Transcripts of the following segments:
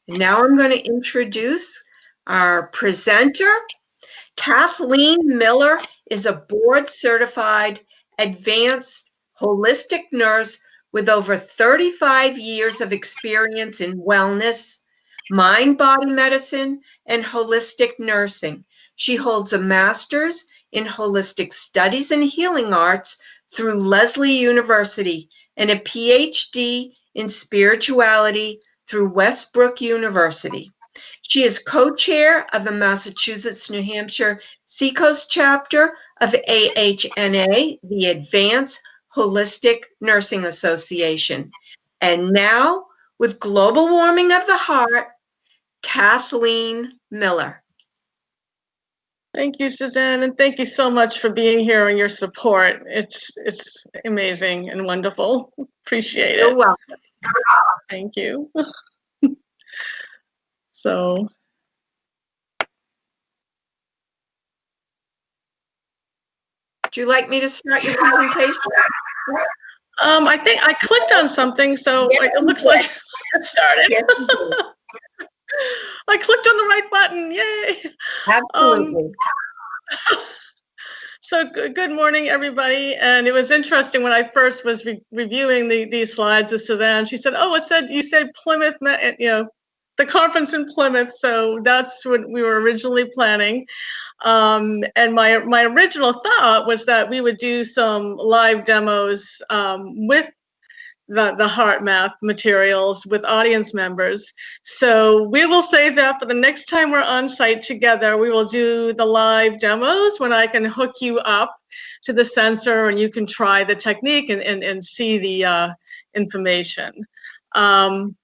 Now I'm going to introduce our presenter. Kathleen Miller is a board-certified advanced holistic nurse with over 35 years of experience in wellness, mind-body medicine, and holistic nursing. She holds a master's in holistic studies and healing arts through Lesley University and a PhD in spirituality through Westbrook University. She is co-chair of the Massachusetts, New Hampshire Seacoast chapter of AHNA, the Advanced Holistic Nursing Association. And now, with global warming of the heart, Kathleen Miller. Thank you, Suzanne, and thank you so much for being here and your support. It's amazing and wonderful. Appreciate it. You're welcome. Thank you. So, would you like me to start your presentation? I think I clicked on something, so it looks like it started. Yes, I clicked on the right button. Yay! absolutely. So good morning, everybody. And it was interesting when I first was reviewing these slides with Suzanne. She said, "Oh, you said Plymouth, the conference in Plymouth." So that's what we were originally planning. And my original thought was that we would do some live demos with the heart math materials with audience members. So we will save that for the next time we're on site together. We will do the live demos when I can hook you up to the sensor and you can try the technique and see the information. You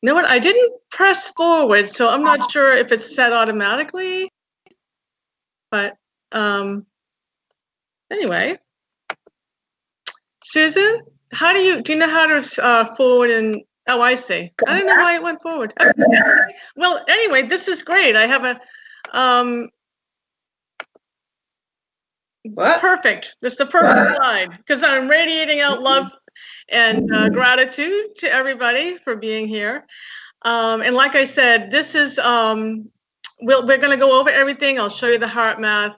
know what, I didn't press forward, so I'm not sure if it's set automatically, but anyway. Susan? How do you know how to forward and, oh, I see. I don't know why it went forward. Okay. Well, anyway, this is great. I have a, perfect. This is the perfect slide because I'm radiating out love and gratitude to everybody for being here. And like I said, this is, we're going to go over everything. I'll show you the heart math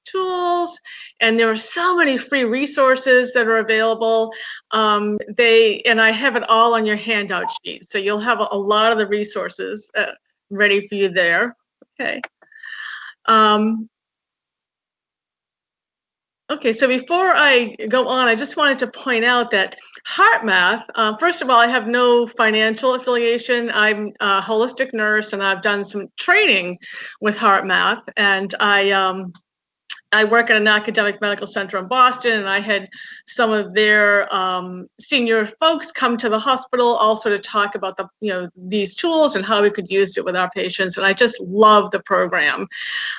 tools, and there are so many free resources that are available. And I have it all on your handout sheet, so you'll have a lot of the resources ready for you there. Okay. Okay, so before I go on, I just wanted to point out that heart math, first of all, I have no financial affiliation. I'm a holistic nurse and I've done some training with heart math, and I work at an academic medical center in Boston, and I had some of their senior folks come to the hospital also to talk about these tools and how we could use it with our patients. And I just love the program.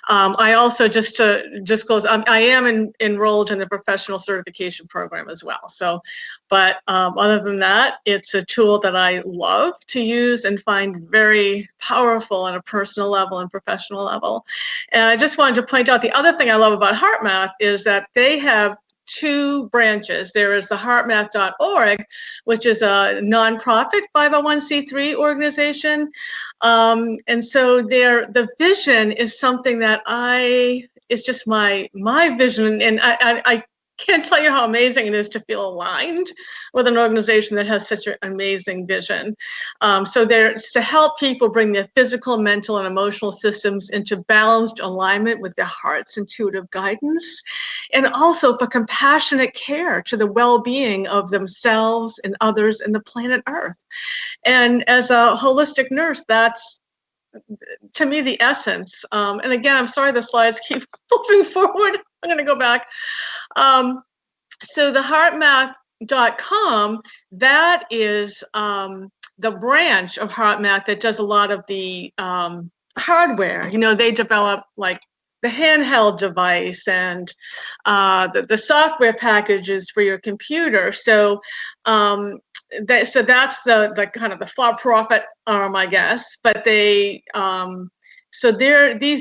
I also, just to disclose, I am enrolled in the professional certification program as well. So, but other than that, it's a tool that I love to use and find very powerful on a personal level and professional level. And I just wanted to point out the other thing I love about heart math is that they have two branches. There is the heartmath.org, which is a nonprofit 501c3 organization. And so the vision is something that it's just my vision. And I can't tell you how amazing it is to feel aligned with an organization that has such an amazing vision. So there's to help people bring their physical, mental, and emotional systems into balanced alignment with their heart's intuitive guidance, and also for compassionate care to the well-being of themselves and others and the planet Earth. And as a holistic nurse, that's, to me, the essence. And again, I'm sorry the slides keep moving forward. I'm going to go back. So the heartmath.com, that is the branch of HeartMath that does a lot of the hardware. They develop like the handheld device and the software packages for your computer. So that's the kind of the for-profit arm, I guess. But these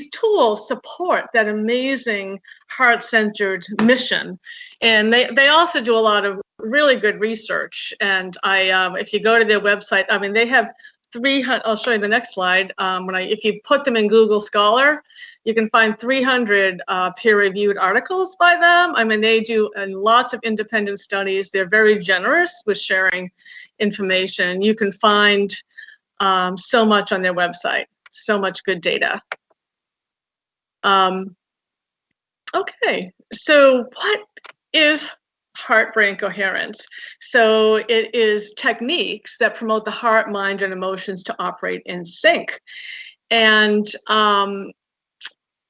tools support that amazing heart-centered mission, and they also do a lot of really good research. And if you go to their website, I mean, they have 300, I'll show you the next slide. If you put them in Google Scholar, you can find 300 peer-reviewed articles by them. I mean, they do lots of independent studies. They're very generous with sharing information. You can find so much on their website, so much good data. Okay, so what is heart-brain coherence? So it is techniques that promote the heart, mind, and emotions to operate in sync. And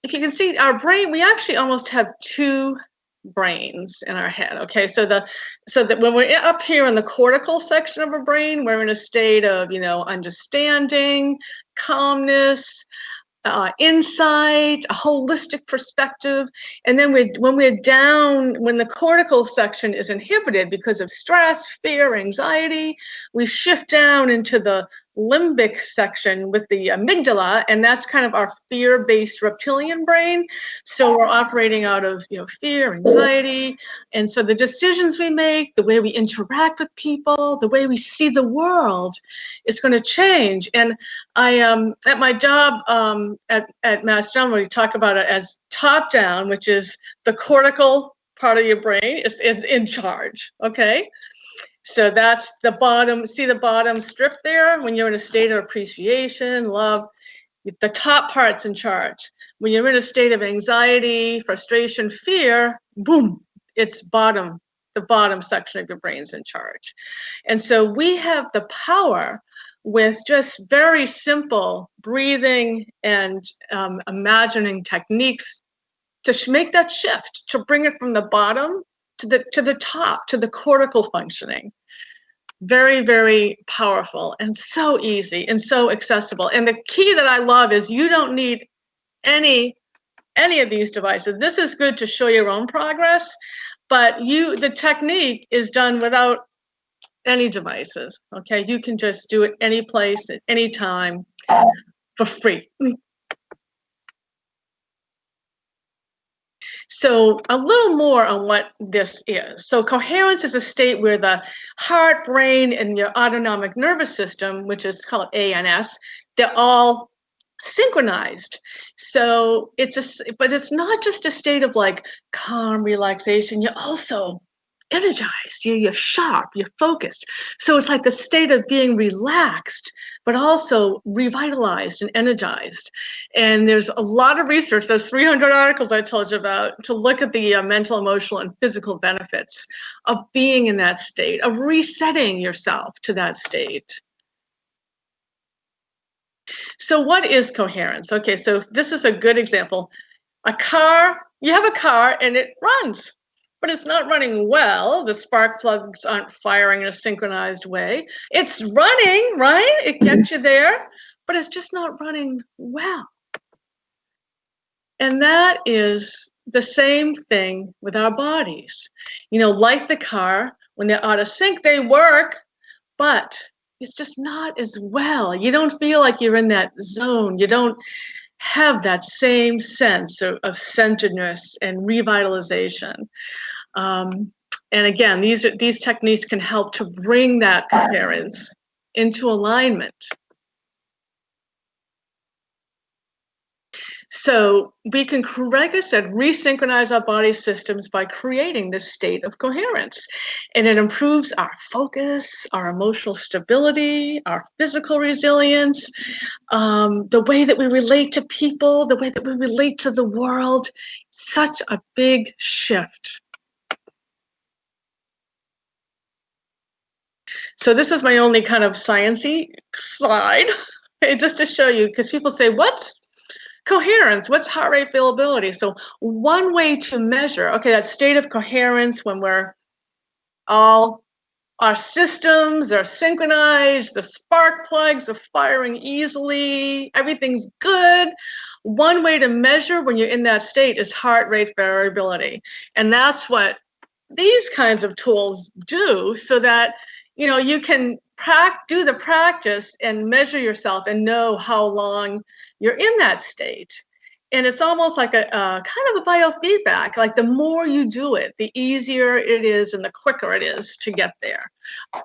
if you can see our brain, we actually almost have two brains in our head. Okay, so that when we're up here in the cortical section of our brain, we're in a state of, understanding, calmness, insight, a holistic perspective. And then when the cortical section is inhibited because of stress, fear, anxiety, we shift down into the limbic section with the amygdala, and that's kind of our fear-based reptilian brain. So we're operating out of fear, anxiety, and so the decisions we make, the way we interact with people, the way we see the world is going to change. And I at my job at Mass General, we talk about it as top down, which is the cortical part of your brain is in charge. Okay. So that's the bottom, see the bottom strip there? When you're in a state of appreciation, love, the top part's in charge. When you're in a state of anxiety, frustration, fear, boom, it's the bottom section of your brain's in charge. And so we have the power with just very simple breathing and imagining techniques to make that shift, to bring it from the bottom to the top, to the cortical functioning. Very, very powerful and so easy and so accessible. And the key that I love is you don't need any of these devices. This is good to show your own progress, but the technique is done without any devices. Okay, you can just do it any place at any time for free. So a little more on what this is. So coherence is a state where the heart, brain, and your autonomic nervous system, which is called ANS, they're all synchronized. So but it's not just a state of like calm relaxation. You're also energized, you're sharp, you're focused. So it's like the state of being relaxed, but also revitalized and energized. And there's a lot of research, those 300 articles I told you about, to look at the mental, emotional, and physical benefits of being in that state, of resetting yourself to that state. So what is coherence? Okay, so this is a good example. You have a car and it runs, but it's not running well. The spark plugs aren't firing in a synchronized way. It's running, right? It gets you there, but it's just not running well. And that is the same thing with our bodies. Like the car, when they're out of sync, they work, but it's just not as well. You don't feel like you're in that zone. You don't have that same sense of centeredness and revitalization. And again, these techniques can help to bring that coherence into alignment. So we can, like I said, resynchronize our body systems by creating this state of coherence. And it improves our focus, our emotional stability, our physical resilience, the way that we relate to people, the way that we relate to the world. Such a big shift. So this is my only kind of science-y slide, just to show you, because people say, what's coherence? What's heart rate variability? So one way to measure, okay, that state of coherence when our systems are synchronized, the spark plugs are firing easily, everything's good. One way to measure when you're in that state is heart rate variability. And that's what these kinds of tools do, so that you can do the practice and measure yourself and know how long you're in that state. And it's almost like a kind of a biofeedback. Like the more you do it, the easier it is and the quicker it is to get there.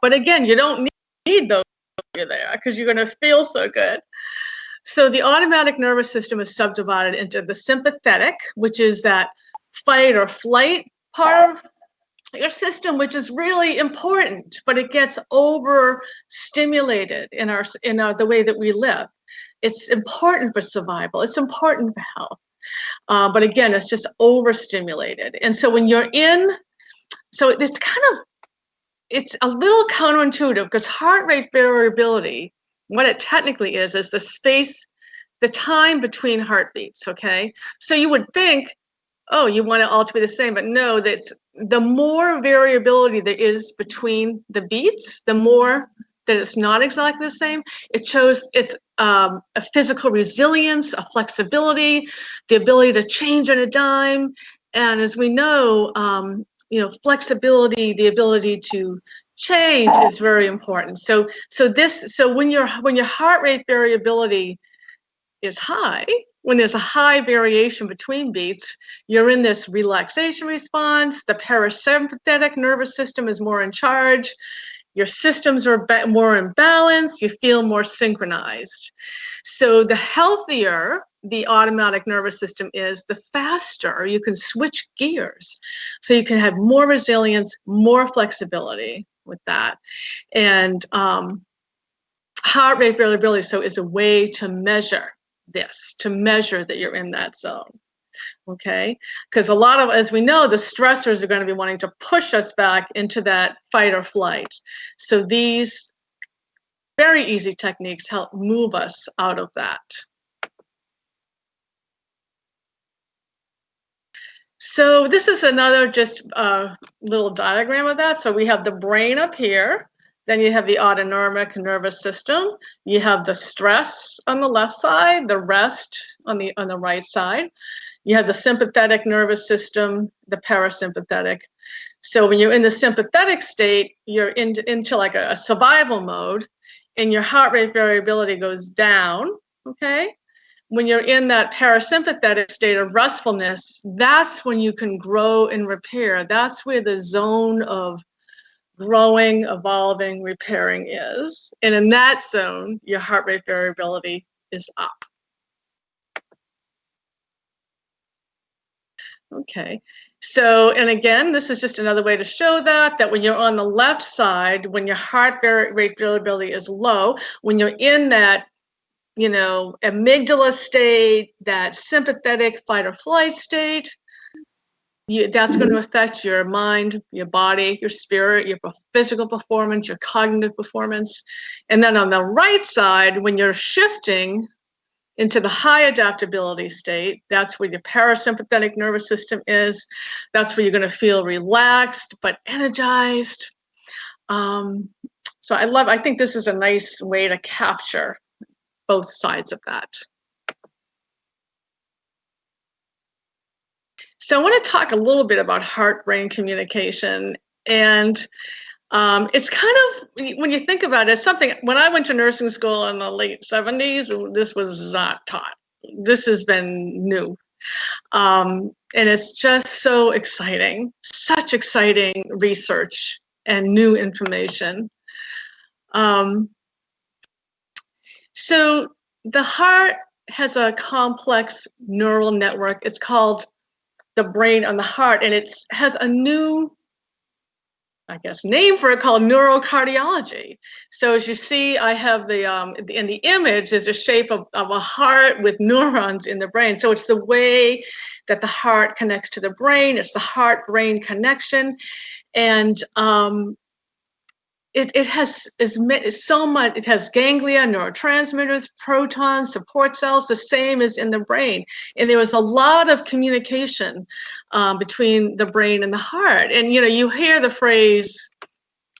But again, you don't need those you there because you're going to feel so good. So the automatic nervous system is subdivided into the sympathetic, which is that fight or flight part of your system, which is really important, but it gets overstimulated in the way that we live. It's important for survival. It's important for health. But again, it's just overstimulated. And so when you're so it's a little counterintuitive because heart rate variability, what it technically is the time between heartbeats, okay? So you would think, oh, you want it all to be the same, but no, that's the more variability there is between the beats, the more that it's not exactly the same. It shows it's a physical resilience, a flexibility, the ability to change on a dime. And as we know, flexibility, the ability to change is very important. So when your heart rate variability is high, when there's a high variation between beats, you're in this relaxation response. The parasympathetic nervous system is more in charge. Your systems are more in balance. You feel more synchronized. So the healthier the automatic nervous system is, the faster you can switch gears. So you can have more resilience, more flexibility with that. And heart rate variability is a way to measure to measure that you're in that zone. Okay, because a lot of, as we know, the stressors are going to be wanting to push us back into that fight or flight. So these very easy techniques help move us out of that. So this is another just little diagram of that. So we have the brain up here. Then you have the autonomic nervous system. You have the stress on the left side, the rest on the right side. You have the sympathetic nervous system, the parasympathetic. So when you're in the sympathetic state, you're into like a survival mode, and your heart rate variability goes down, okay? When you're in that parasympathetic state of restfulness, that's when you can grow and repair. That's where the zone of growing, evolving, repairing is. And in that zone, your heart rate variability is up. Okay, so, and again, this is just another way to show that when you're on the left side, when your heart rate variability is low, when you're in that, amygdala state, that sympathetic fight or flight state, that's going to affect your mind, your body, your spirit, your physical performance, your cognitive performance. And then on the right side, when you're shifting into the high adaptability state, that's where your parasympathetic nervous system is. That's where you're going to feel relaxed but energized. So I think this is a nice way to capture both sides of that. So I want to talk a little bit about heart-brain communication. And it's kind of, when you think about it, it's something, when I went to nursing school in the late 70s, this was not taught. This has been new. And it's just so exciting, such exciting research and new information. So the heart has a complex neural network. It's called the brain on the heart, and it has a new, I guess, name for it called neurocardiology. So as you see, I have in the image is a shape of a heart with neurons in the brain. So it's the way that the heart connects to the brain. It's the heart-brain connection. And it has so much. It has ganglia, neurotransmitters, protons, support cells, the same as in the brain. And there was a lot of communication between the brain and the heart. And you hear the phrase,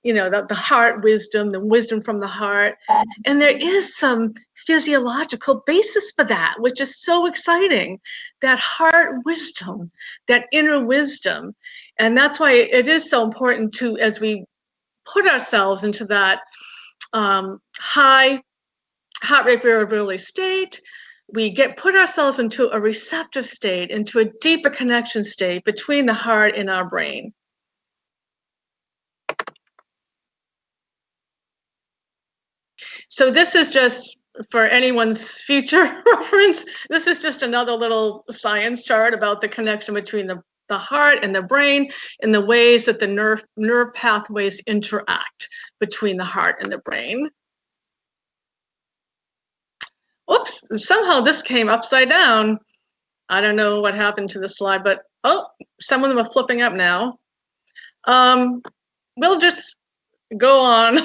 the heart wisdom, the wisdom from the heart, and there is some physiological basis for that, which is so exciting. That heart wisdom, that inner wisdom, and that's why it is so important to, as we put ourselves into that high heart rate variability state, we put ourselves into a receptive state, into a deeper connection state between the heart and our brain. So this is just for anyone's future reference. This is just another little science chart about the connection between the heart and the brain and the ways that the nerve pathways interact between the heart and the brain. Oops, somehow this came upside down. I don't know what happened to the slide, but oh, some of them are flipping up now. We'll just go on.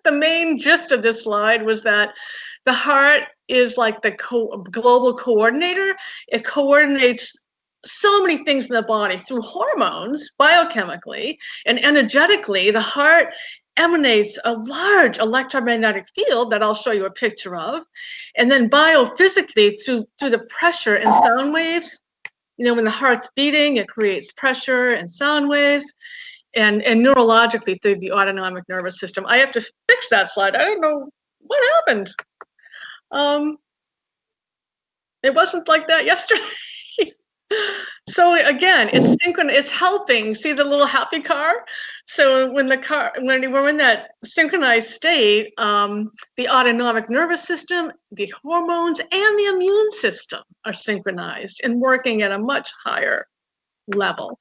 The main gist of this slide was that the heart is like the global coordinator. It coordinates so many things in the body through hormones, biochemically, and energetically. The heart emanates a large electromagnetic field that I'll show you a picture of. And then biophysically, through the pressure and sound waves, you know, when the heart's beating, it creates pressure and sound waves. And neurologically through the autonomic nervous system. I have to fix that slide. I don't know what happened. It wasn't like that yesterday. So again, it's synchronous. It's helping. See the little happy car? So when we're in that synchronized state, the autonomic nervous system, the hormones, and the immune system are synchronized and working at a much higher level.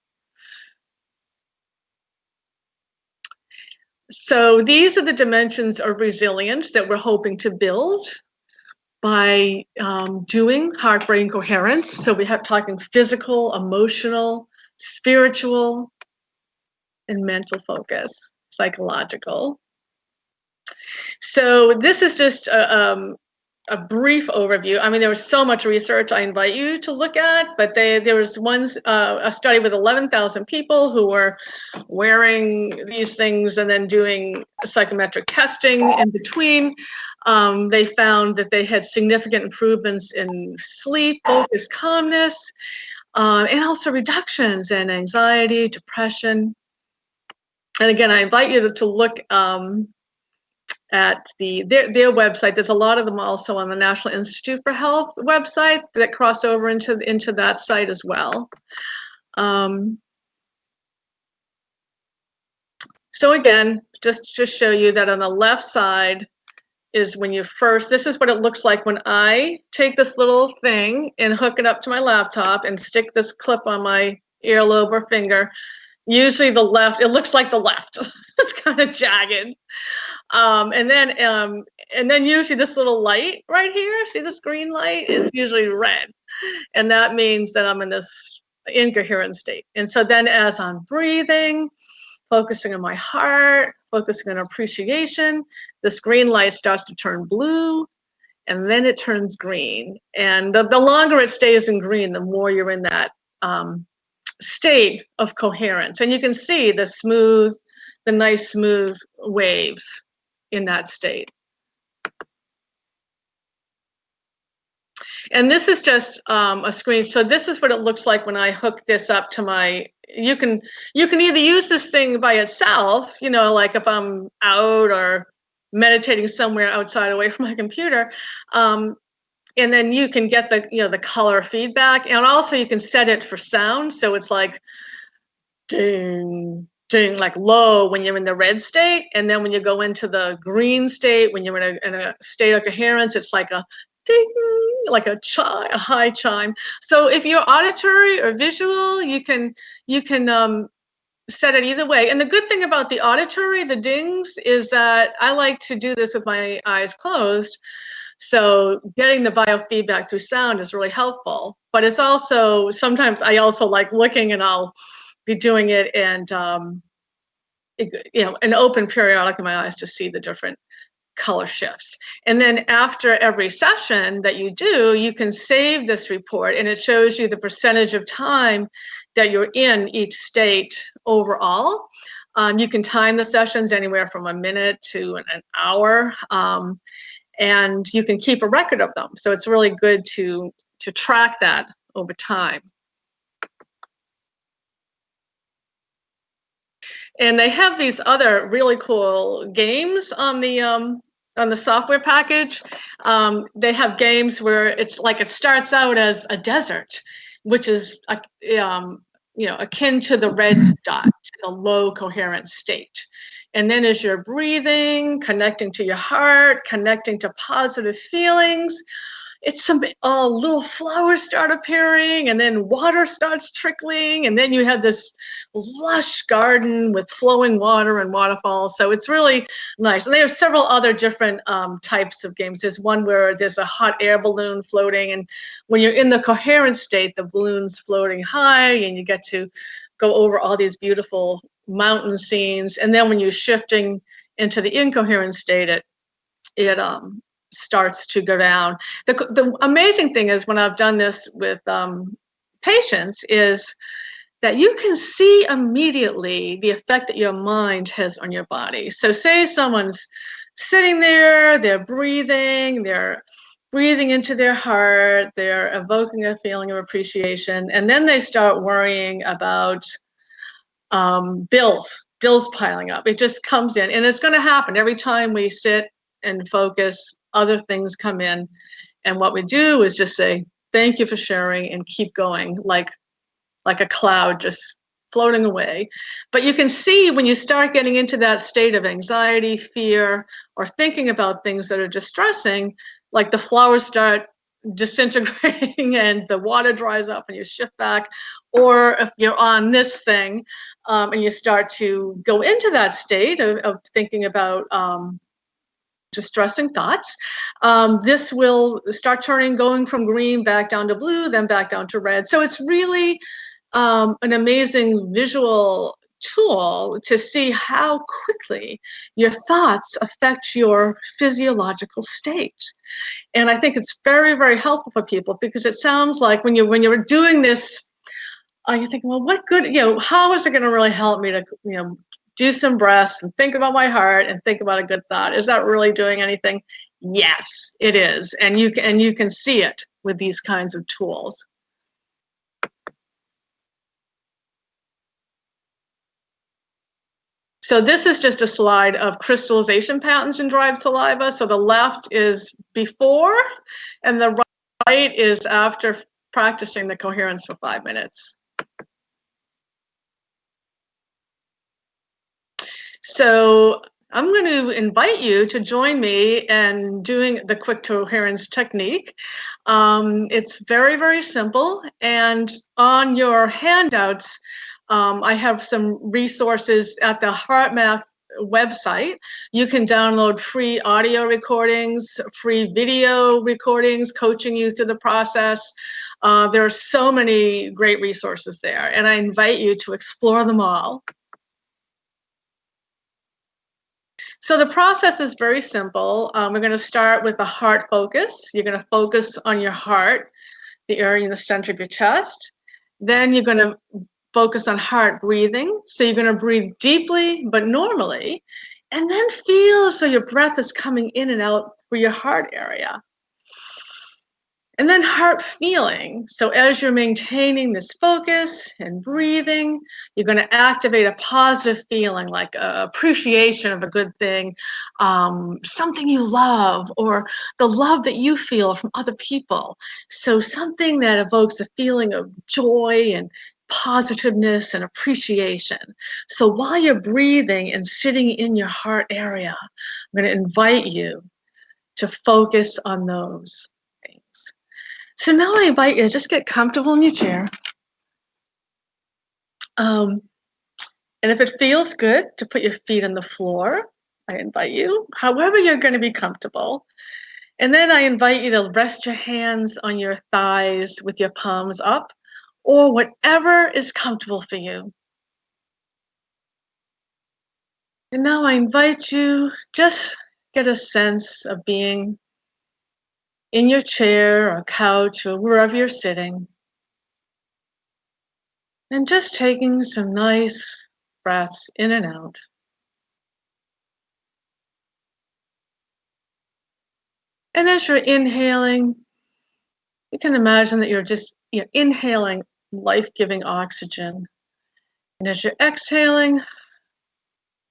So these are the dimensions of resilience that we're hoping to build by doing heart-brain coherence. So we have talking physical, emotional, spiritual, and mental focus, psychological. So this is just a brief overview. I mean, there was so much research I invite you to look at, but there was a study with 11,000 people who were wearing these things and then doing psychometric testing in between. They found that they had significant improvements in sleep, focus, calmness, and also reductions in anxiety, depression. And again, I invite you to look at their website. There's a lot of them also on the National Institute for Health website that cross over into that site as well. So again, just to show you that on the left side is when you first, this is what it looks like when I take this little thing and hook it up to my laptop and stick this clip on my earlobe or finger. Usually the left, it looks like the left. It's kind of jagged. And then usually this little light right here, see this green light, is usually red. And that means that I'm in this incoherent state. And so then as I'm breathing, focusing on my heart, focusing on appreciation, this green light starts to turn blue, and then it turns green. And the longer it stays in green, the more you're in that state of coherence. And you can see the nice smooth waves in that state. And this is just a screen. So this is what it looks like when I hook this up to my, you can either use this thing by itself, you know, like if I'm out or meditating somewhere outside away from my computer, and then you can get the color feedback, and also you can set it for sound. So it's like ding, ding, like low when you're in the red state, and then when you go into the green state, when you're in a state of coherence, it's like a ding, like a high chime. So if you're auditory or visual, you can set it either way. And the good thing about the auditory, the dings, is that I like to do this with my eyes closed. So getting the biofeedback through sound is really helpful. But it's also, sometimes I also like looking, and I'll be doing it and an open periodic in my eyes to see the different color shifts. And then after every session that you do, you can save this report, and it shows you the percentage of time that you're in each state overall. You can time the sessions anywhere from a minute to an hour, and you can keep a record of them. So it's really good to track that over time. And they have these other really cool games on the software package. They have games where it's like it starts out as a desert, which is akin to the red dot, to the low coherent state. And then as you're breathing, connecting to your heart, connecting to positive feelings, it's some little flowers start appearing, and then water starts trickling, and then you have this lush garden with flowing water and waterfalls. So it's really nice. And they have several other different types of games. There's one where there's a hot air balloon floating, and when you're in the coherent state, the balloon's floating high, and you get to go over all these beautiful mountain scenes. And then when you're shifting into the incoherent state, it starts to go down. The amazing thing is when I've done this with patients is that you can see immediately the effect that your mind has on your body. So say someone's sitting there, they're breathing into their heart, they're evoking a feeling of appreciation, and then they start worrying about bills piling up. It just comes in, and it's going to happen every time we sit and focus. Other things come in, and what we do is just say thank you for sharing and keep going, like a cloud just floating away. But you can see when you start getting into that state of anxiety, fear, or thinking about things that are distressing, like the flowers start disintegrating and the water dries up and you shift back. Or if you're on this thing and you start to go into that state of thinking about distressing thoughts, this will start going from green back down to blue, then back down to red. So it's really an amazing visual tool to see how quickly your thoughts affect your physiological state. And I think it's very, very helpful for people, because it sounds like when you're doing this, you think, well, what good, how is it going to really help me to, do some breaths and think about my heart and think about a good thought? Is that really doing anything? Yes, it is. And you can see it with these kinds of tools. So this is just a slide of crystallization patterns in dried saliva. So the left is before, and the right is after practicing the coherence for 5 minutes. So I'm going to invite you to join me in doing the quick coherence technique. It's very, very simple. And on your handouts, I have some resources at the HeartMath website. You can download free audio recordings, free video recordings, coaching you through the process. There are so many great resources there, and I invite you to explore them all. So the process is very simple. We're going to start with a heart focus. You're going to focus on your heart, the area in the center of your chest. Then you're going to focus on heart breathing. So you're going to breathe deeply but normally, and then feel so your breath is coming in and out through your heart area. And then heart feeling. So as you're maintaining this focus and breathing, you're going to activate a positive feeling, like appreciation of a good thing, something you love, or the love that you feel from other people. So something that evokes a feeling of joy and positiveness and appreciation. So while you're breathing and sitting in your heart area, I'm going to invite you to focus on those things. So now I invite you to just get comfortable in your chair. And if it feels good to put your feet on the floor, I invite you, however you're going to be comfortable. And then I invite you to rest your hands on your thighs with your palms up, or whatever is comfortable for you. And now I invite you, just get a sense of being in your chair or couch or wherever you're sitting. And just taking some nice breaths in and out. And as you're inhaling, you can imagine that you're just inhaling life-giving oxygen. And as you're exhaling,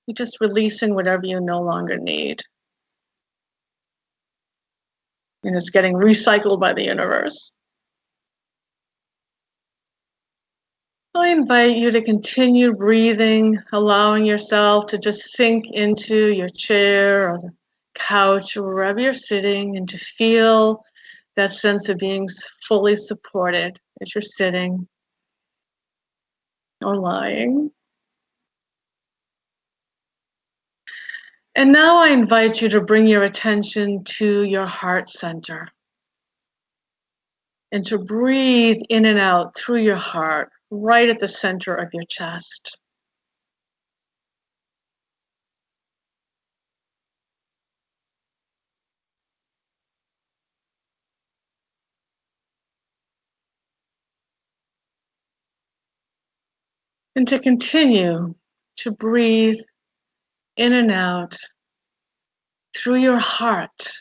you're just releasing whatever you no longer need. And it's getting recycled by the universe. I invite you to continue breathing, allowing yourself to just sink into your chair or the couch or wherever you're sitting and to feel that sense of being fully supported as you're sitting or lying. And now I invite you to bring your attention to your heart center and to breathe in and out through your heart, right at the center of your chest. And to continue to breathe in and out through your heart.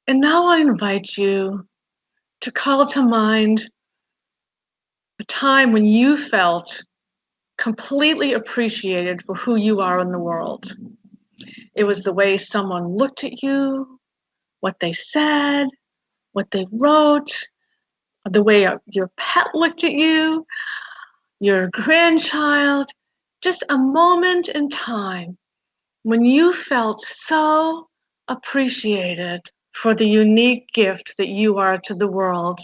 And now I invite you to call to mind a time when you felt completely appreciated for who you are in the world. It was the way someone looked at you, what they said, what they wrote, the way your pet looked at you, your grandchild, just a moment in time when you felt so appreciated for the unique gift that you are to the world,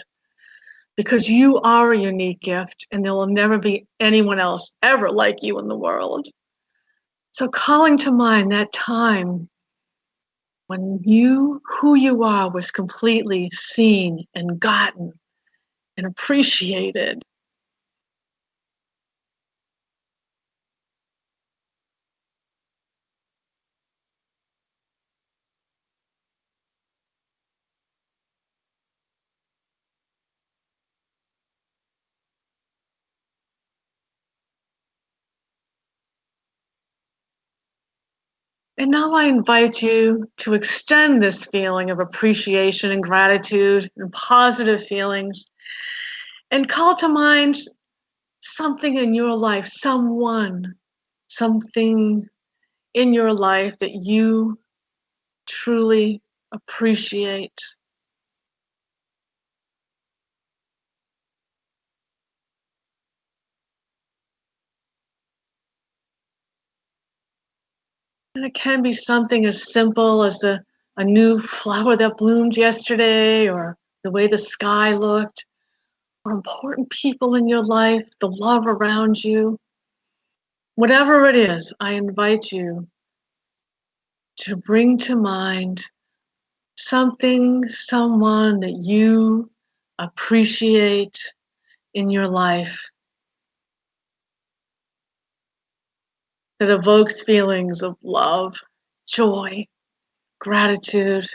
because you are a unique gift and there will never be anyone else ever like you in the world. So calling to mind that time when who you are was completely seen and gotten and appreciated. And now I invite you to extend this feeling of appreciation and gratitude and positive feelings and call to mind something in your life, someone, something in your life that you truly appreciate. And it can be something as simple as a new flower that bloomed yesterday, or the way the sky looked, or important people in your life, the love around you. Whatever it is, I invite you to bring to mind something, someone that you appreciate in your life that evokes feelings of love, joy, gratitude.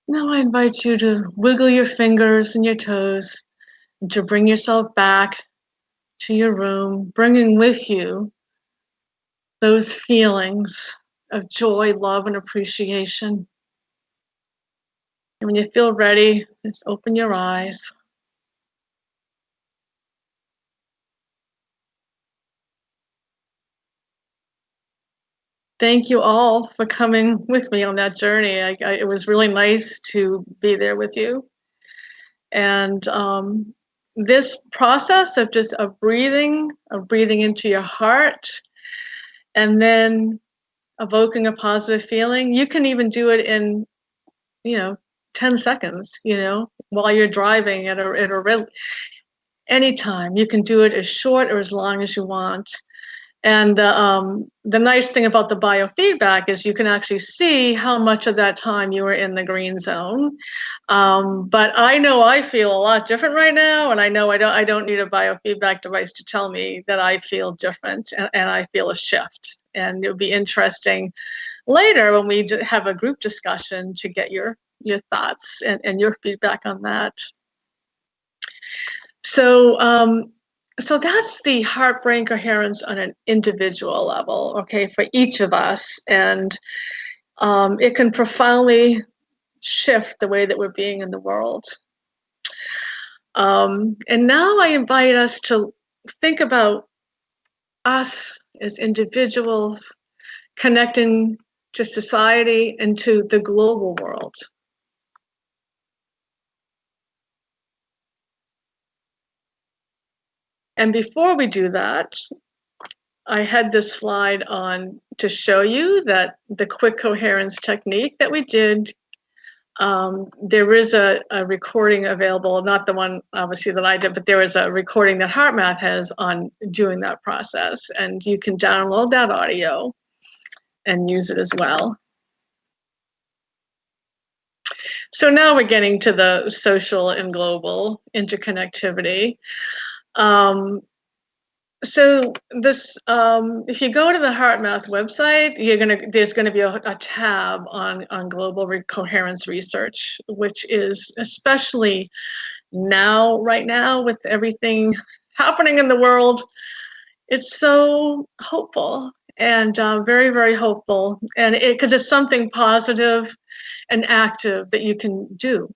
Now I invite you to wiggle your fingers and your toes and to bring yourself back to your room, bringing with you those feelings of joy, love, and appreciation. And when you feel ready, just open your eyes. Thank you all for coming with me on that journey. It was really nice to be there with you. And this process of just of breathing into your heart, and then evoking a positive feeling, you can even do it in, you know, 10 seconds, while you're driving anytime. You can do it as short or as long as you want. And the nice thing about the biofeedback is you can actually see how much of that time you were in the green zone. But I know I feel a lot different right now, and I know I don't need a biofeedback device to tell me that I feel different, and I feel a shift. And it would be interesting later when we have a group discussion to get your thoughts and your feedback on that. So so that's the heart brain coherence on an individual level, okay, for each of us. And it can profoundly shift the way that we're being in the world. And now I invite us to think about us as individuals connecting to society and to the global world. And before we do that, I had this slide on to show you that the quick coherence technique that we did, there is a recording available, not the one obviously that I did, but there is a recording that HeartMath has on doing that process, and you can download that audio and use it as well. So now we're getting to the social and global interconnectivity. So this, if you go to the HeartMath website, there's gonna be a tab on global coherence research, which is especially right now with everything happening in the world, it's so hopeful and very, very hopeful, and because it's something positive and active that you can do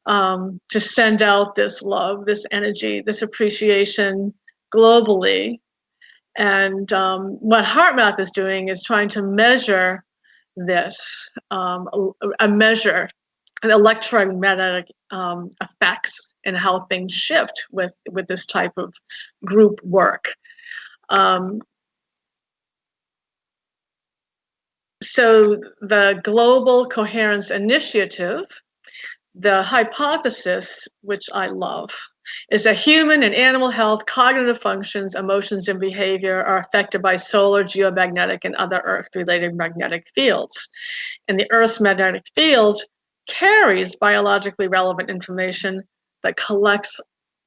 to send out this love, this energy, this appreciation globally. And what HeartMath is doing is trying to measure this, measure the electromagnetic effects and how things shift with this type of group work. So the Global Coherence Initiative, the hypothesis, which I love, is that human and animal health, cognitive functions, emotions, and behavior are affected by solar, geomagnetic, and other Earth-related magnetic fields. And the Earth's magnetic field carries biologically relevant information that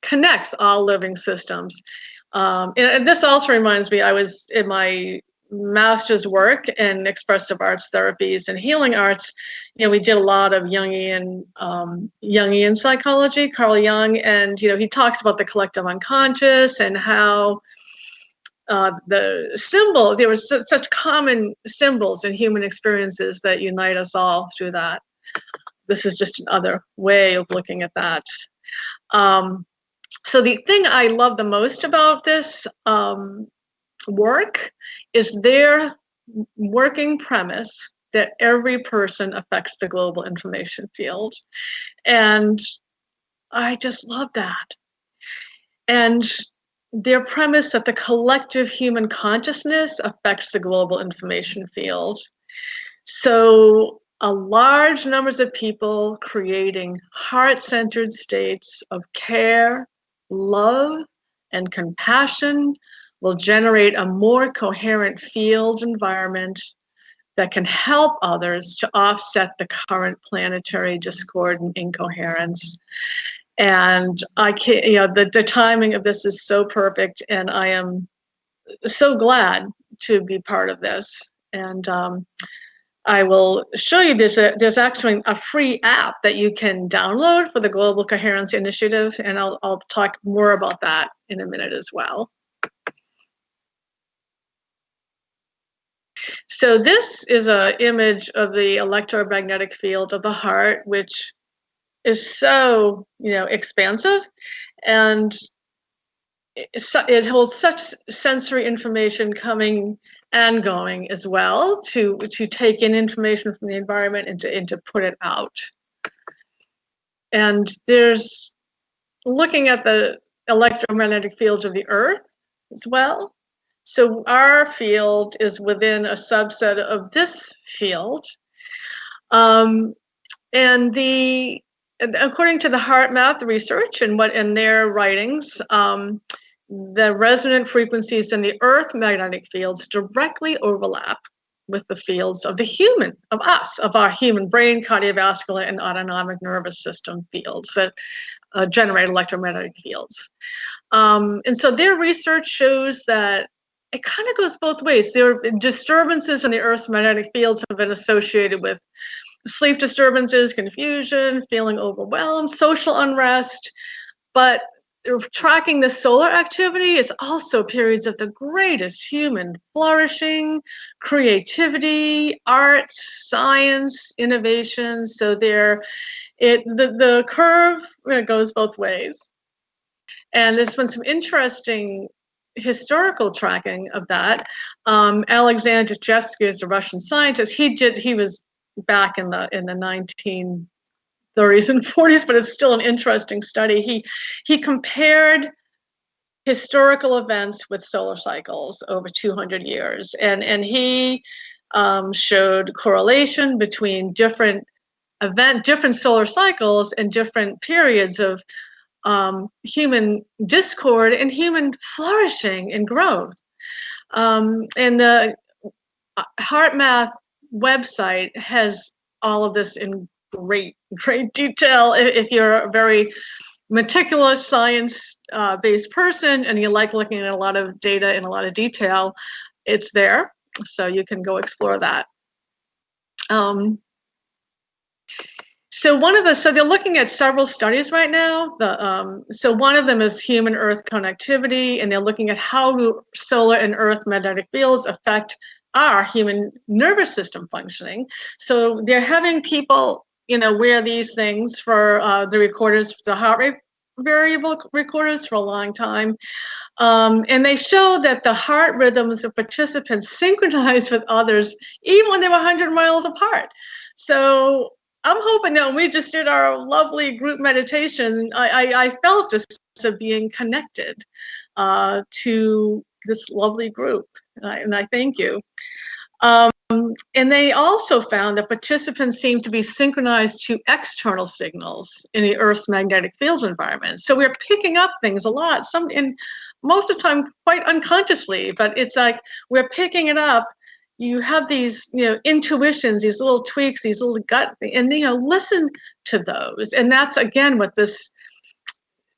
connects all living systems. And this also reminds me, I was in my master's work in expressive arts therapies and healing arts. We did a lot of Jungian psychology, Carl Jung, and he talks about the collective unconscious and how there was such common symbols in human experiences that unite us all through that. This is just another way of looking at that. So the thing I love the most about this work is their working premise that every person affects the global information field. And I just love that. And their premise that the collective human consciousness affects the global information field. So large numbers of people creating heart-centered states of care, love, and compassion will generate a more coherent field environment that can help others to offset the current planetary discord and incoherence. And I can't, the timing of this is so perfect, and I am so glad to be part of this. And I will show you there's actually a free app that you can download for the Global Coherence Initiative, and I'll talk more about that in a minute as well. So this is an image of the electromagnetic field of the heart, which is so, expansive, and it holds such sensory information coming and going as well to take in information from the environment and to put it out. And there's looking at the electromagnetic fields of the Earth as well. So our field is within a subset of this field. And according to the HeartMath research and what in their writings, the resonant frequencies in the Earth magnetic fields directly overlap with the fields of of our human brain, cardiovascular, and autonomic nervous system fields that generate electromagnetic fields. And so their research shows that it kind of goes both ways. There are disturbances in the Earth's magnetic fields have been associated with sleep disturbances, confusion, feeling overwhelmed, social unrest, but tracking the solar activity is also periods of the greatest human flourishing, creativity, arts, science, innovation. So the curve goes both ways. And there's been some interesting historical tracking of that. Alexander Jevsky is a Russian scientist. He was back in the 1930s and 40s, but it's still an interesting study. He compared historical events with solar cycles over 200 years, and he showed correlation between different solar cycles and different periods of human discord and human flourishing and growth. And the HeartMath website has all of this in great detail. If you're a very meticulous science-based person and you like looking at a lot of data in a lot of detail, it's there. So you can go explore that. So they're looking at several studies right now. So one of them is human Earth connectivity, and they're looking at how solar and Earth magnetic fields affect our human nervous system functioning. So they're having people, wear these things for the recorders, the heart rate variable recorders for a long time. And they show that the heart rhythms of participants synchronized with others, even when they were 100 miles apart. So I'm hoping that when we just did our lovely group meditation, I felt just of being connected to this lovely group, and I thank you. And they also found that participants seem to be synchronized to external signals in the Earth's magnetic field environment. So we're picking up things a lot, and most of the time quite unconsciously, but it's like we're picking it up. You have these, intuitions, these little tweaks, these little gut, and listen to those. And that's again what this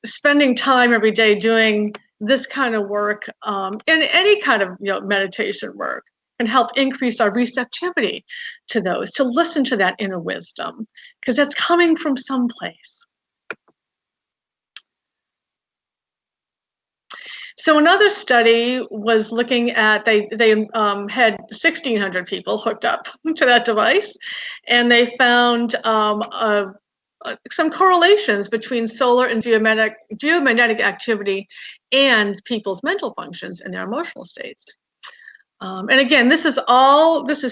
spending time every day doing this kind of work, and any kind of meditation work, can help increase our receptivity to those, to listen to that inner wisdom, because that's coming from someplace. So another study was looking at, they had 1,600 people hooked up to that device, and they found some correlations between solar and geomagnetic activity and people's mental functions and their emotional states. And again, this is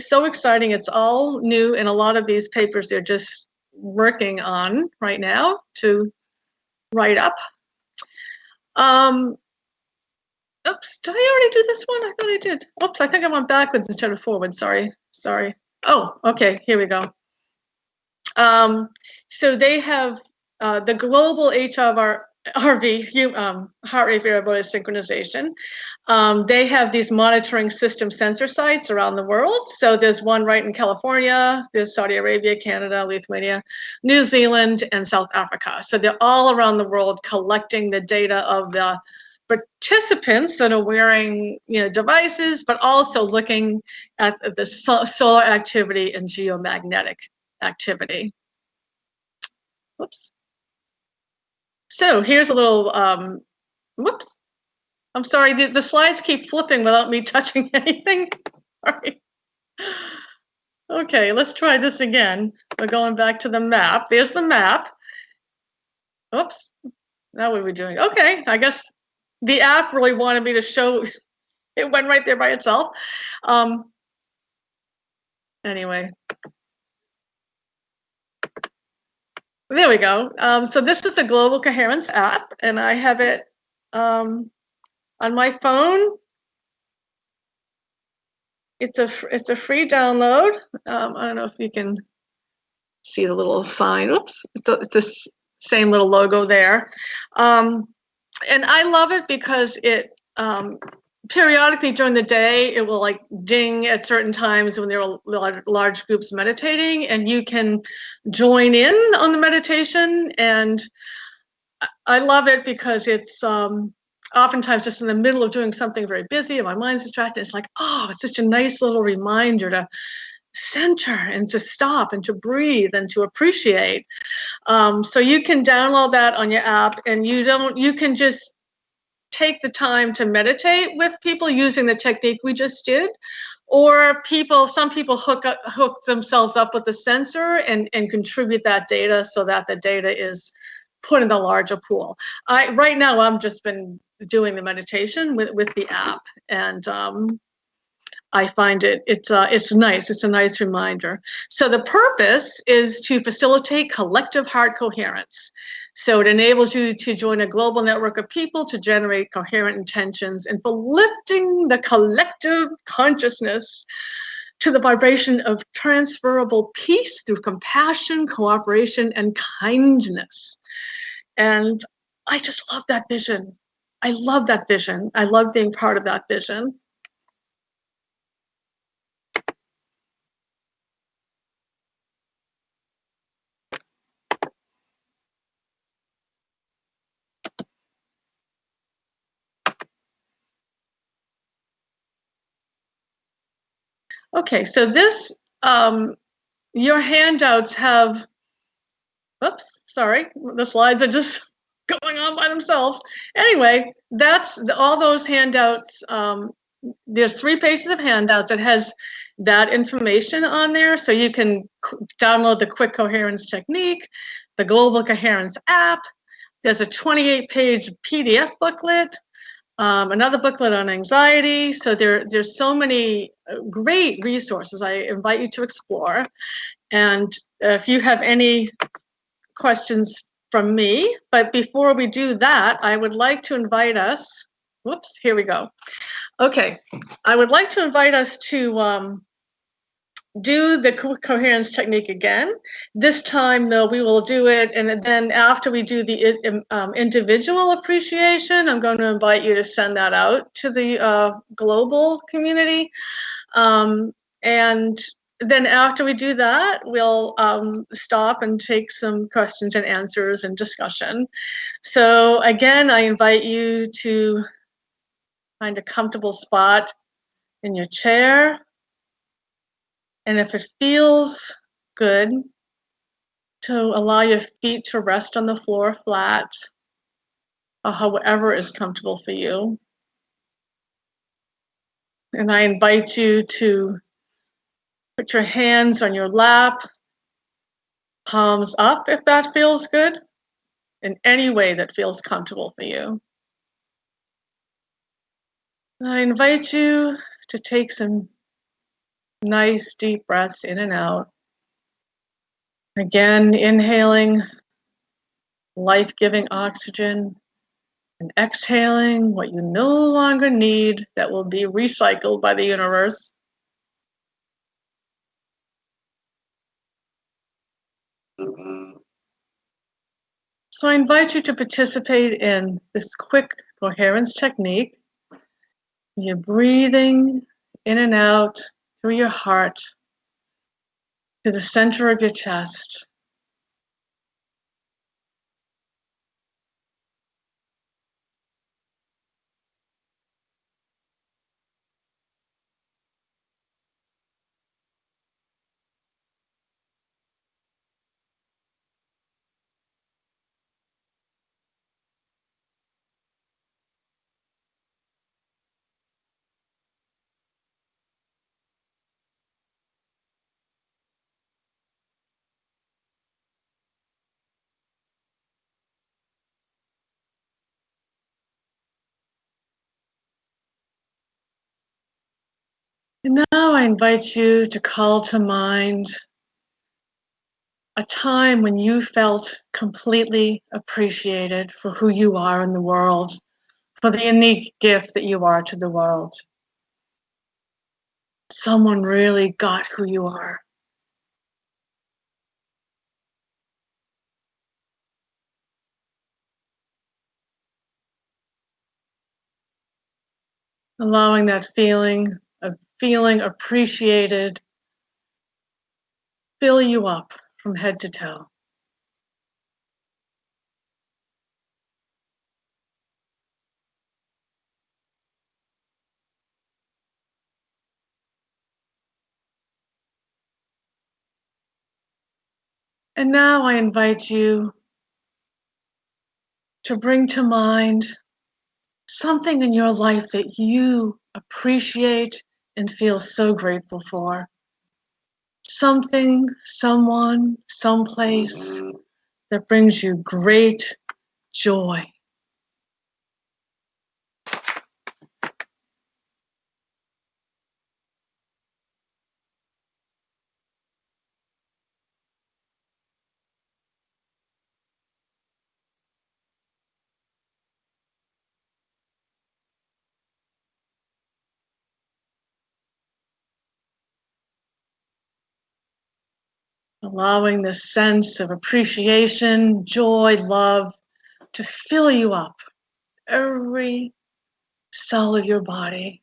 so exciting. It's all new, and a lot of these papers they're just working on right now to write up. Oops, did I already do this one? I thought I did. Oops, I think I went backwards instead of forward. Sorry. Oh, okay, here we go. So they have the global HRV, heart rate variability synchronization. They have these monitoring system sensor sites around the world. So there's one right in California, there's Saudi Arabia, Canada, Lithuania, New Zealand, and South Africa. So they're all around the world collecting the data of the participants that are wearing devices, but also looking at the solar activity and geomagnetic activity. Whoops. So here's a little, whoops. I'm sorry, the slides keep flipping without me touching anything. Sorry. Okay, let's try this again. We're going back to the map. There's the map. Oops. Now what are we doing? Okay, I guess the app really wanted me to show, it went right there by itself. Anyway. There we go. So this is the Global Coherence app, and I have it on my phone. It's a free download. I don't know if you can see the little sign. Oops, it's the same little logo there. And I love it because it periodically during the day, it will like ding at certain times when there are large groups meditating, and you can join in on the meditation. And I love it because it's oftentimes just in the middle of doing something very busy and my mind's distracted. It's like, oh, it's such a nice little reminder to center and to stop and to breathe and to appreciate. So you can download that on your app, and you can just take the time to meditate with people using the technique we just did, or some people hook themselves up with the sensor and contribute that data so that the data is put in the larger pool. Right now I'm just been doing the meditation with the app, and I find it's nice. It's a nice reminder. So the purpose is to facilitate collective heart coherence. So it enables you to join a global network of people to generate coherent intentions and for lifting the collective consciousness to the vibration of transferable peace through compassion, cooperation, and kindness. And I just love that vision. I love that vision. I love being part of that vision. Okay, so your handouts have, oops, sorry, the slides are just going on by themselves. Anyway, all those handouts. There's 3 pages of handouts that has that information on there. So you can download the Quick Coherence Technique, the Global Coherence app. There's a 28-page PDF booklet, another booklet on anxiety. So there's so many great resources I invite you to explore. And if you have any questions from me, but before we do that, I would like to invite us, whoops, here we go. Okay, I would like to invite us to do the coherence technique again. This time, though, we will do it, and then after we do the individual appreciation, I'm going to invite you to send that out to the global community. And then after we do that, we'll stop and take some questions and answers and discussion. So again, I invite you to find a comfortable spot in your chair. And if it feels good, to allow your feet to rest on the floor flat, or however is comfortable for you. And I invite you to put your hands on your lap, palms up if that feels good, in any way that feels comfortable for you. I invite you to take some nice deep breaths in and out. Again, inhaling life-giving oxygen and exhaling what you no longer need that will be recycled by the universe. So I invite you to participate in this quick coherence technique. You're breathing in and out through your heart to the center of your chest. And now I invite you to call to mind a time when you felt completely appreciated for who you are in the world, for the unique gift that you are to the world. Someone really got who you are. allowing that feeling of feeling appreciated fill you up from head to toe. And now I invite you to bring to mind something in your life that you appreciate and feel so grateful for. Something, someone, someplace that brings you great joy. Allowing this sense of appreciation, joy, love to fill you up, every cell of your body.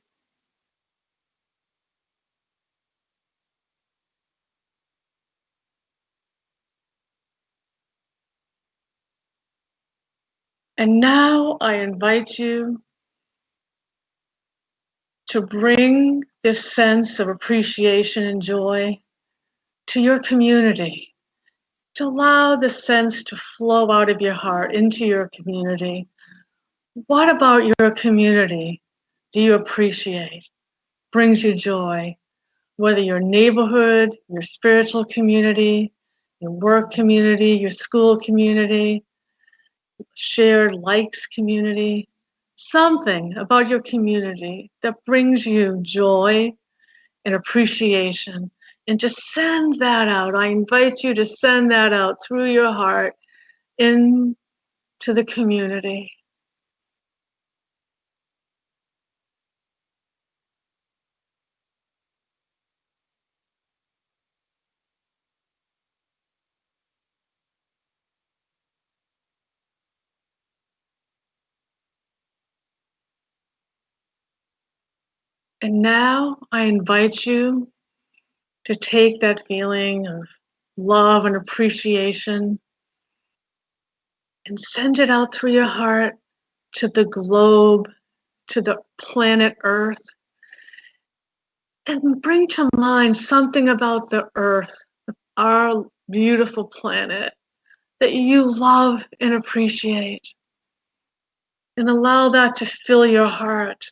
And now I invite you to bring this sense of appreciation and joy to your community, to allow the sense to flow out of your heart into your community. What about your community do you appreciate, brings you joy? Whether your neighborhood, your spiritual community, your work community, your school community, shared likes community, something about your community that brings you joy and appreciation. And just send that out. I invite you to send that out through your heart into the community. And now I invite you to take that feeling of love and appreciation and send it out through your heart to the globe, to the planet Earth, and bring to mind something about the Earth, our beautiful planet, that you love and appreciate. And allow that to fill your heart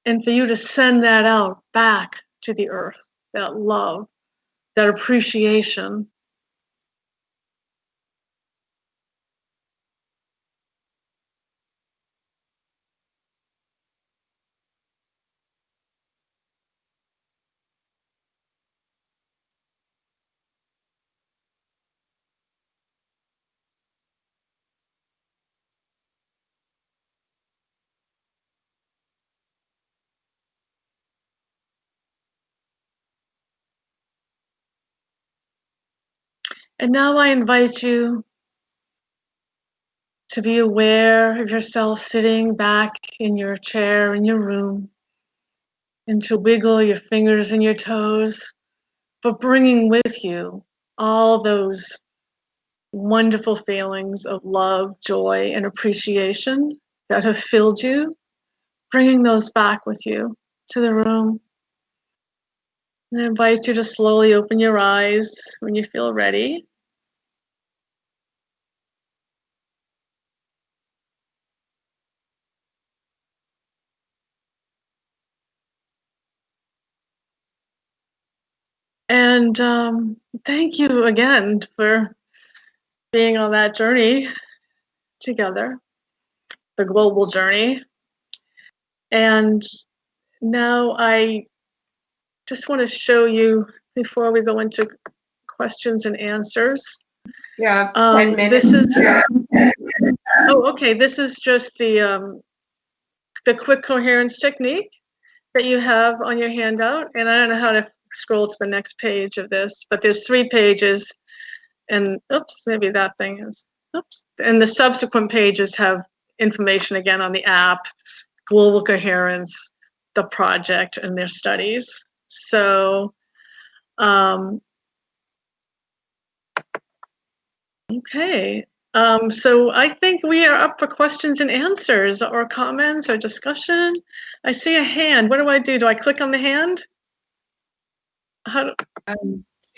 and for you to send that out back to the Earth, that love, that appreciation. And now I invite you to be aware of yourself sitting back in your chair in your room and to wiggle your fingers and your toes, but bringing with you all those wonderful feelings of love, joy, and appreciation that have filled you, bringing those back with you to the room. And I invite you to slowly open your eyes when you feel ready. And thank you again for being on that journey together, the global journey. And now I just want to show you before we go into questions and answers. Yeah, 10 minutes. This is okay. This is just the quick coherence technique that you have on your handout, and I don't know how to scroll to the next page of this, but there's 3 pages, and oops, maybe that thing is oops, and the subsequent pages have information again on the app, global coherence, the project and their studies. So, okay. So I think we are up for questions and answers or comments or discussion. I see a hand. What do I do? Do I click on the hand? How do,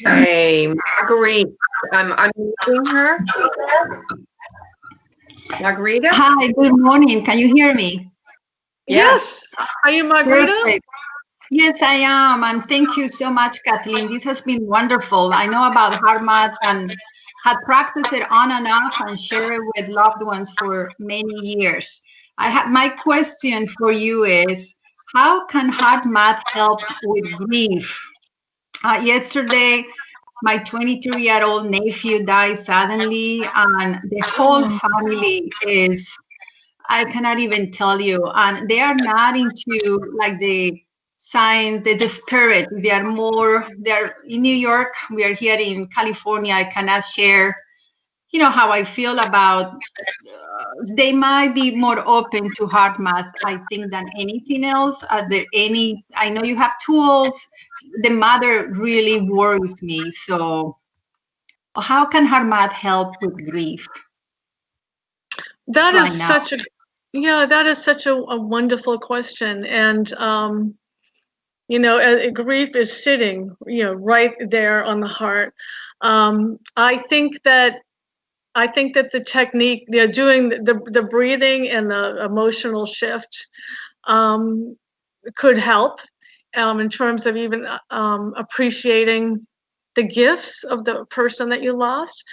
Okay, Marguerite, I'm meeting her. Margarita? Hi, good morning. Can you hear me? yes. Are you Margarita? Perfect. Yes, I am. And thank you so much, Kathleen. This has been wonderful. I know about HeartMath and had practiced it on and off and shared it with loved ones for many years. My question for you is, how can HeartMath help with grief? Yesterday, my 23-year-old nephew died suddenly, and the whole family is, I cannot even tell you. And they are not into like the science, the spirit. They're in New York. We are here in California. I cannot share, how I feel about, they might be more open to hard math, I think, than anything else. I know you have tools. The mother really worries me. So how can hard math help with grief That right is now? such a, yeah, that is such a wonderful question. And, grief is sitting, right there on the heart. I think that the technique, doing the breathing and the emotional shift could help in terms of even appreciating the gifts of the person that you lost.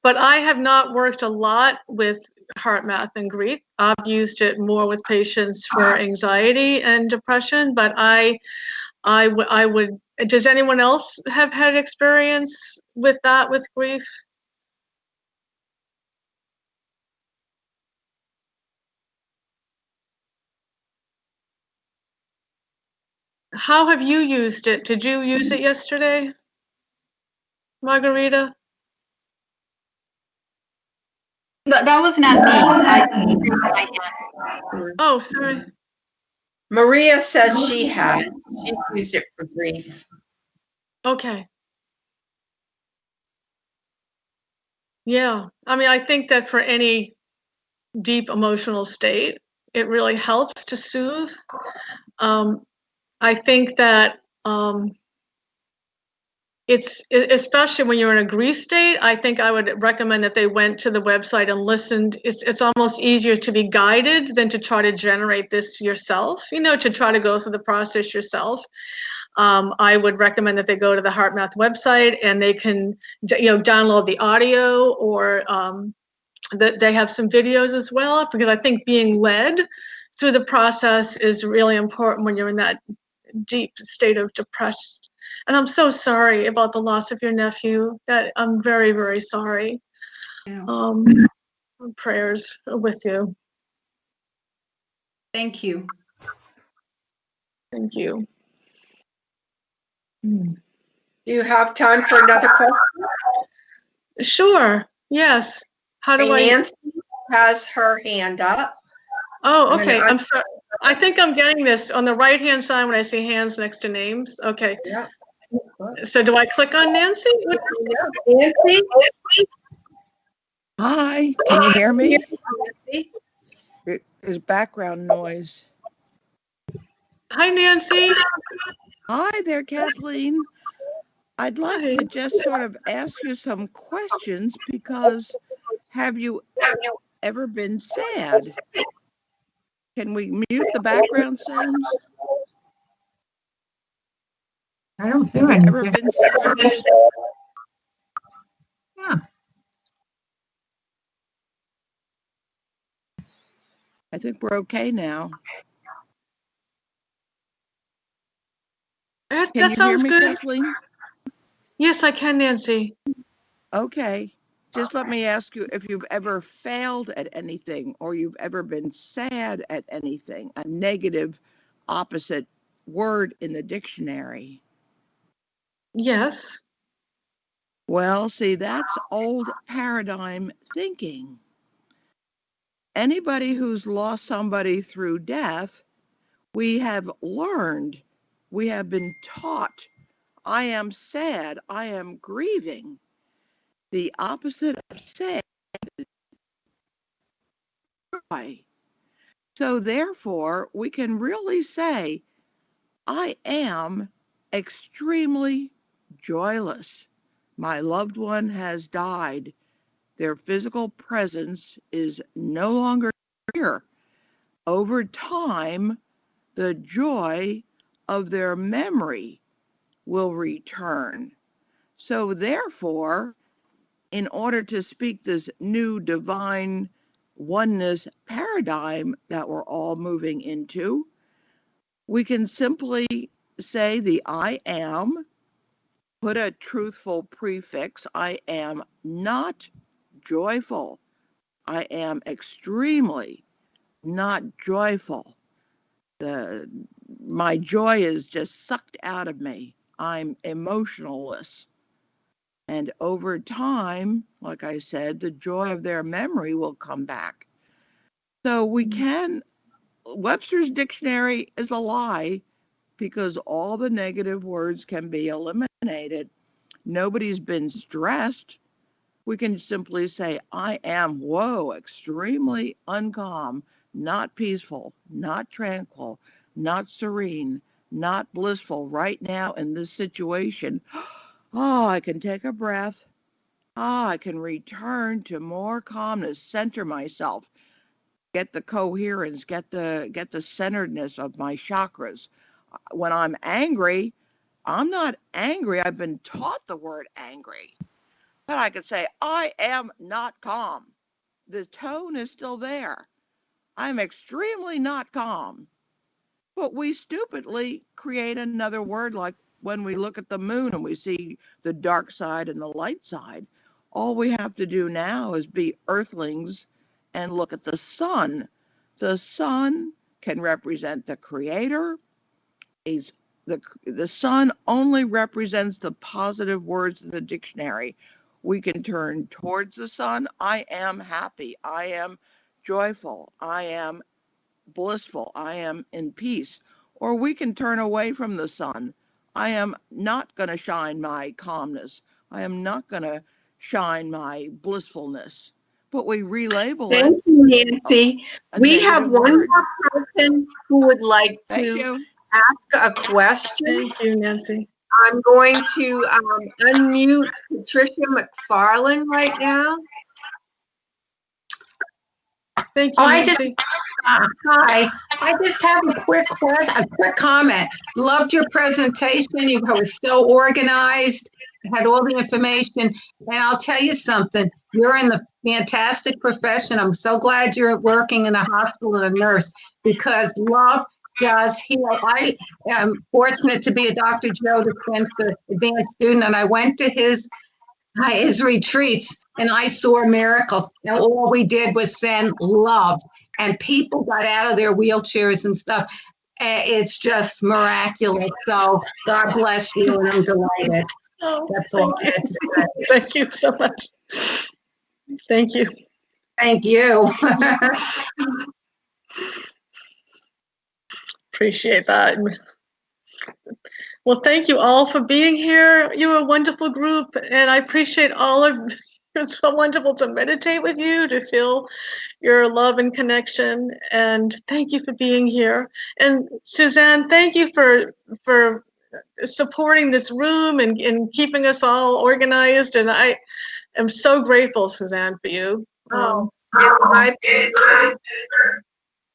But I have not worked a lot with heart math and grief. I've used it more with patients for anxiety and depression, but I would, does anyone else have had experience with that, with grief? How have you used it? Did you use it yesterday, Margarita? That was not me. I raised my hand. Oh, sorry. Maria says she has. She's used it for grief. Okay. Yeah. I mean, I think that for any deep emotional state, it really helps to soothe. I think that especially when you're in a grief state, I think I would recommend that they went to the website and listened. It's almost easier to be guided than to try to generate this yourself, to try to go through the process yourself. I would recommend that they go to the HeartMath website and they can, download the audio, or they have some videos as well, because I think being led through the process is really important when you're in that deep state of depressed. And I'm so sorry about the loss of your nephew. That I'm very, very sorry. Yeah. Prayers are with you. Thank you. Thank you. Do you have time for another question? Sure. Yes. How do I? Nancy has her hand up. Oh, okay. I'm sorry. I think I'm getting this on the right-hand side when I see hands next to names. Okay. Yeah. So do I click on Nancy? Nancy? Hi, can you hear me? Nancy? There's background noise. Hi, Nancy. Hi there, Kathleen. I'd like Hi. to just sort of ask you some questions because have you ever been sad? Can we mute the background sounds? I don't Have hear you ever anything. been sad? Yeah. I think we're okay now. Can That you hear sounds me, good. Kathleen? Yes, I can, Nancy. Okay. Just let me ask you if you've ever failed at anything or you've ever been sad at anything, a negative opposite word in the dictionary. Yes. Well, see, that's old paradigm thinking. Anybody who's lost somebody through death We have learned, we have been taught, I am sad, I am grieving. The opposite of sad is joy. So therefore, we can really say, I am extremely joyless. My loved one has died. Their physical presence is no longer here. Over time, the joy of their memory will return. So therefore, in order to speak this new divine oneness paradigm that we're all moving into, we can simply say the I am, put a truthful prefix. I am not joyful. I am extremely not joyful. My joy is just sucked out of me. I'm emotionless. And over time, like I said, the joy of their memory will come back. So we can, Webster's dictionary is a lie because all the negative words can be eliminated. Nobody's been stressed. We can simply say, I am, whoa, extremely uncalm, not peaceful, not tranquil, not serene, not blissful right now in this situation. Oh, I can take a breath. Ah, I can return to more calmness, center myself, get the coherence, get the centeredness of my chakras. When I'm angry, I'm not angry. I've been taught the word angry. But I could say, I am not calm. The tone is still there. I'm extremely not calm. But we stupidly create another word like when we look at the moon and we see the dark side and the light side. All we have to do now is be earthlings and look at the sun. The sun can represent the creator. The sun only represents the positive words in the dictionary. We can turn towards the sun. I am happy. I am joyful. I am blissful. I am in peace. Or we can turn away from the sun. I am not going to shine my calmness. I am not going to shine my blissfulness. But we relabel it Thank you, Nancy. a We have negative one word. more person who would like Thank to you. ask a question. Thank you, Nancy. I'm going to unmute Patricia McFarland right now. Thank you, Nancy. Hi, I just have a quick question, a quick comment. Loved your presentation. You were so organized, had all the information. And I'll tell you something, you're in the fantastic profession. I'm so glad you're working in a hospital and a nurse because love does heal. I am fortunate to be a Dr. Joe Dispenza advanced student, and I went to his retreats and I saw miracles. And all we did was send love, and people got out of their wheelchairs and stuff. It's just miraculous. So God bless you, and I'm delighted. Oh, That's all I had to say. thank you so much. Thank you. Thank you. Appreciate that. Well, thank you all for being here. You're a wonderful group, and I appreciate all of. It's so wonderful to meditate with you, to feel your love and connection. And thank you for being here. And Suzanne, thank you for supporting this room and keeping us all organized. And I am so grateful, Suzanne, for you. It's my pleasure.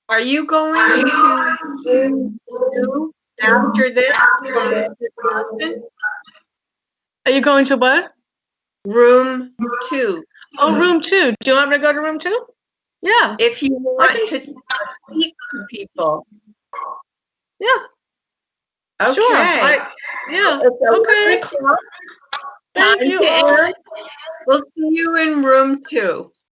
Are you going to room 2 after this for more discussion? Are you going to what? Room 2. Oh, room 2. Do you want me to go to room 2? Yeah. If you want to speak to people. Yeah. Okay. Sure. Yeah. It's 11 Okay. o'clock. Thank Time you to all. end. We'll see you in room 2.